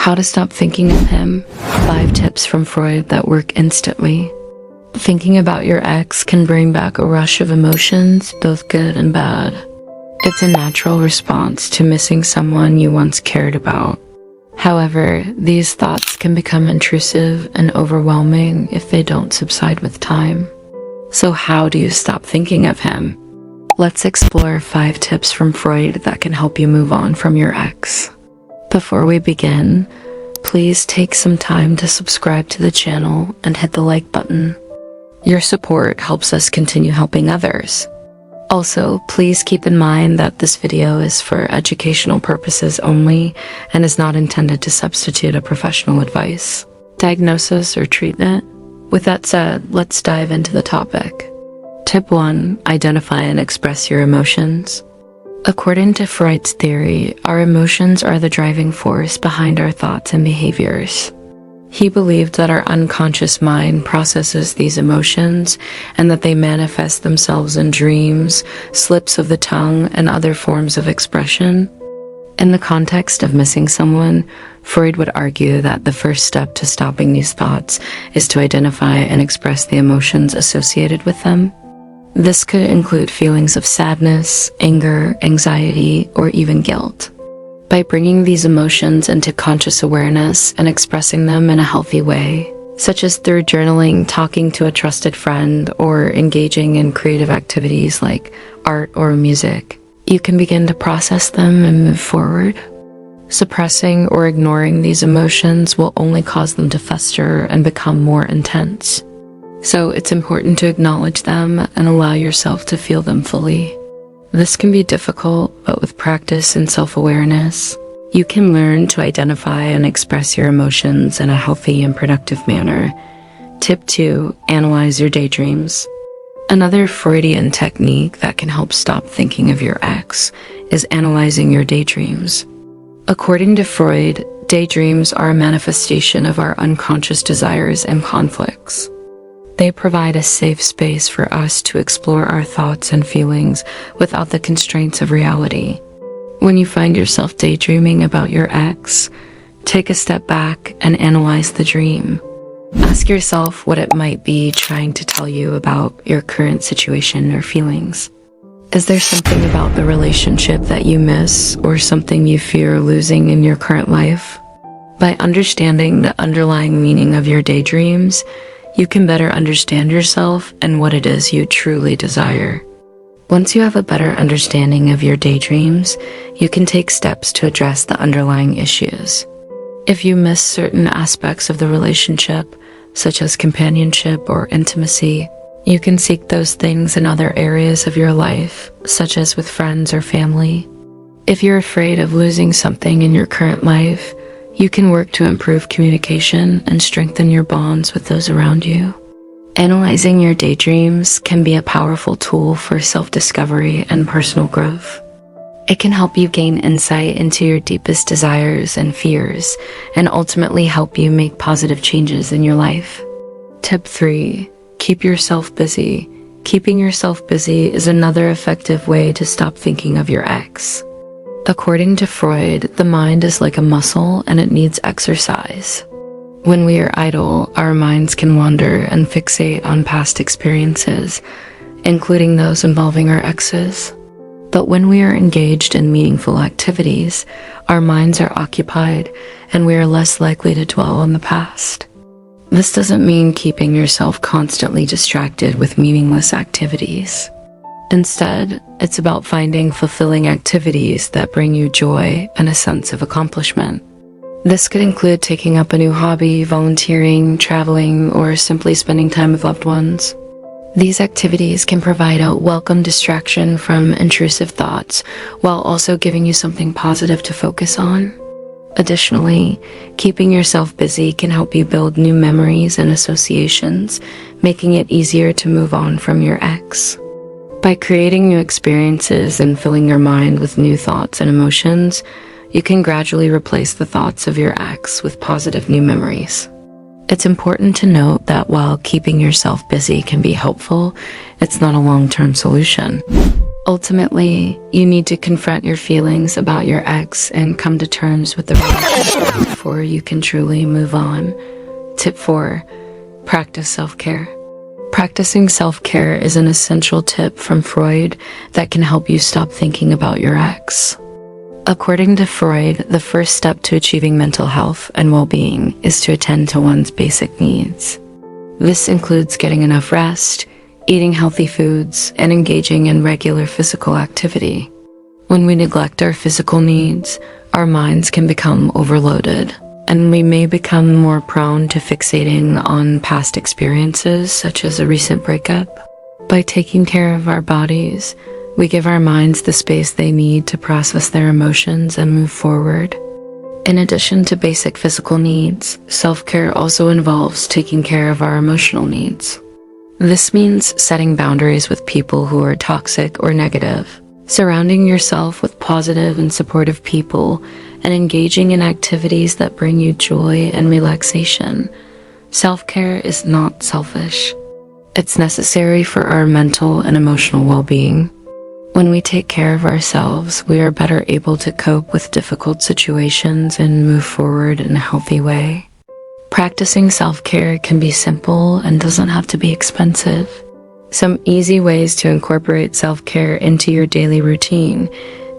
How to stop thinking of him. 5 tips from Freud that work instantly. Thinking about your ex can bring back a rush of emotions, both good and bad. It's a natural response to missing someone you once cared about. However, these thoughts can become intrusive and overwhelming if they don't subside with time. So how do you stop thinking of him? Let's explore 5 tips from Freud that can help you move on from your ex. Before we begin, please take some time to subscribe to the channel and hit the like button. Your support helps us continue helping others. Also, please keep in mind that this video is for educational purposes only and is not intended to substitute a professional advice, diagnosis, or treatment. With that said, let's dive into the topic. Tip 1. Identify and express your emotions. According to Freud's theory, our emotions are the driving force behind our thoughts and behaviors. He believed that our unconscious mind processes these emotions and that they manifest themselves in dreams, slips of the tongue, and other forms of expression. In the context of missing someone, Freud would argue that the first step to stopping these thoughts is to identify and express the emotions associated with them. This could include feelings of sadness, anger, anxiety, or even guilt. By bringing these emotions into conscious awareness and expressing them in a healthy way, such as through journaling, talking to a trusted friend, or engaging in creative activities like art or music, you can begin to process them and move forward. Suppressing or ignoring these emotions will only cause them to fester and become more intense. So it's important to acknowledge them and allow yourself to feel them fully. This can be difficult, but with practice and self-awareness, you can learn to identify and express your emotions in a healthy and productive manner. Tip 2. Analyze your daydreams. Another Freudian technique that can help stop thinking of your ex is analyzing your daydreams. According to Freud, daydreams are a manifestation of our unconscious desires and conflicts. They provide a safe space for us to explore our thoughts and feelings without the constraints of reality. When you find yourself daydreaming about your ex, take a step back and analyze the dream. Ask yourself what it might be trying to tell you about your current situation or feelings. Is there something about the relationship that you miss or something you fear losing in your current life? By understanding the underlying meaning of your daydreams, you can better understand yourself and what it is you truly desire. Once you have a better understanding of your daydreams, you can take steps to address the underlying issues. If you miss certain aspects of the relationship, such as companionship or intimacy, you can seek those things in other areas of your life, such as with friends or family. If you're afraid of losing something in your current life, you can work to improve communication and strengthen your bonds with those around you. Analyzing your daydreams can be a powerful tool for self-discovery and personal growth. It can help you gain insight into your deepest desires and fears, and ultimately help you make positive changes in your life. Tip 3. Keep yourself busy. Keeping yourself busy is another effective way to stop thinking of your ex. According to Freud, the mind is like a muscle and it needs exercise. When we are idle, our minds can wander and fixate on past experiences, including those involving our exes. But when we are engaged in meaningful activities, our minds are occupied and we are less likely to dwell on the past. This doesn't mean keeping yourself constantly distracted with meaningless activities. Instead, it's about finding fulfilling activities that bring you joy and a sense of accomplishment. This could include taking up a new hobby, volunteering, traveling, or simply spending time with loved ones. These activities can provide a welcome distraction from intrusive thoughts, while also giving you something positive to focus on. Additionally, keeping yourself busy can help you build new memories and associations, making it easier to move on from your ex. By creating new experiences and filling your mind with new thoughts and emotions, you can gradually replace the thoughts of your ex with positive new memories. It's important to note that while keeping yourself busy can be helpful, it's not a long-term solution. Ultimately, you need to confront your feelings about your ex and come to terms with the relationship before you can truly move on. Tip 4. Practice self-care. Practicing self-care is an essential tip from Freud that can help you stop thinking about your ex. According to Freud, the first step to achieving mental health and well-being is to attend to one's basic needs. This includes getting enough rest, eating healthy foods, and engaging in regular physical activity. When we neglect our physical needs, our minds can become overloaded, and we may become more prone to fixating on past experiences, such as a recent breakup. By taking care of our bodies, we give our minds the space they need to process their emotions and move forward. In addition to basic physical needs, self-care also involves taking care of our emotional needs. This means setting boundaries with people who are toxic or negative, surrounding yourself with positive and supportive people, and engaging in activities that bring you joy and relaxation. Self-care is not selfish. It's necessary for our mental and emotional well-being. When we take care of ourselves, we are better able to cope with difficult situations and move forward in a healthy way. Practicing self-care can be simple and doesn't have to be expensive. Some easy ways to incorporate self-care into your daily routine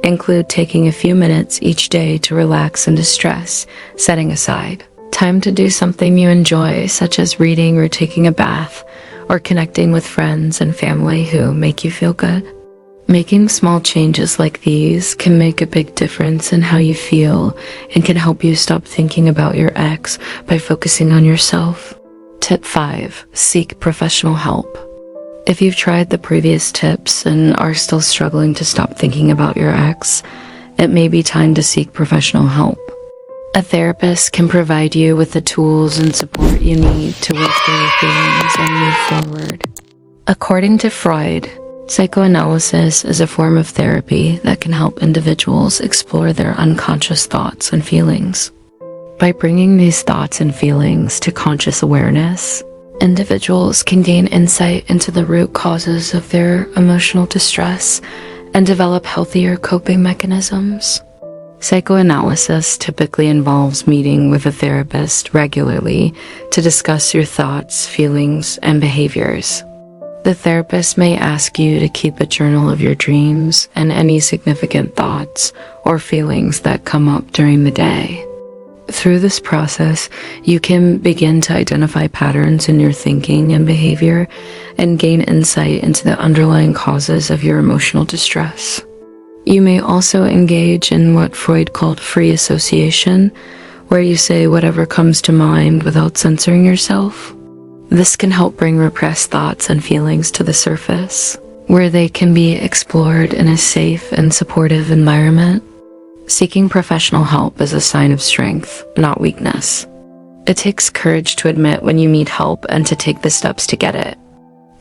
include taking a few minutes each day to relax and distress, setting aside time to do something you enjoy, such as reading or taking a bath, or connecting with friends and family who make you feel good. Making small changes like these can make a big difference in how you feel and can help you stop thinking about your ex by focusing on yourself. Tip 5. Seek professional help. If you've tried the previous tips and are still struggling to stop thinking about your ex, it may be time to seek professional help. A therapist can provide you with the tools and support you need to work through your feelings and move forward. According to Freud, psychoanalysis is a form of therapy that can help individuals explore their unconscious thoughts and feelings. By bringing these thoughts and feelings to conscious awareness, individuals can gain insight into the root causes of their emotional distress and develop healthier coping mechanisms. Psychoanalysis typically involves meeting with a therapist regularly to discuss your thoughts, feelings, and behaviors. The therapist may ask you to keep a journal of your dreams and any significant thoughts or feelings that come up during the day. Through this process, you can begin to identify patterns in your thinking and behavior and gain insight into the underlying causes of your emotional distress. You may also engage in what Freud called free association, where you say whatever comes to mind without censoring yourself. This can help bring repressed thoughts and feelings to the surface, where they can be explored in a safe and supportive environment. Seeking professional help is a sign of strength, not weakness. It takes courage to admit when you need help and to take the steps to get it.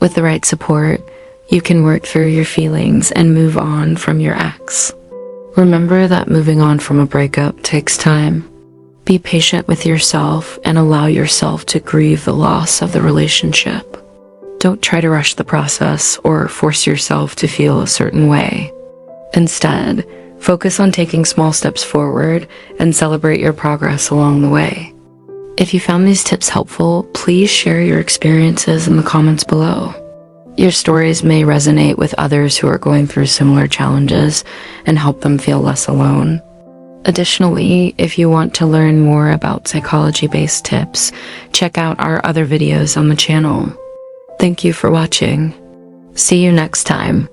With the right support, you can work through your feelings and move on from your ex. Remember that moving on from a breakup takes time. Be patient with yourself and allow yourself to grieve the loss of the relationship. Don't try to rush the process or force yourself to feel a certain way. Instead, focus on taking small steps forward and celebrate your progress along the way. If you found these tips helpful, please share your experiences in the comments below. Your stories may resonate with others who are going through similar challenges and help them feel less alone. Additionally, if you want to learn more about psychology-based tips, check out our other videos on the channel. Thank you for watching. See you next time.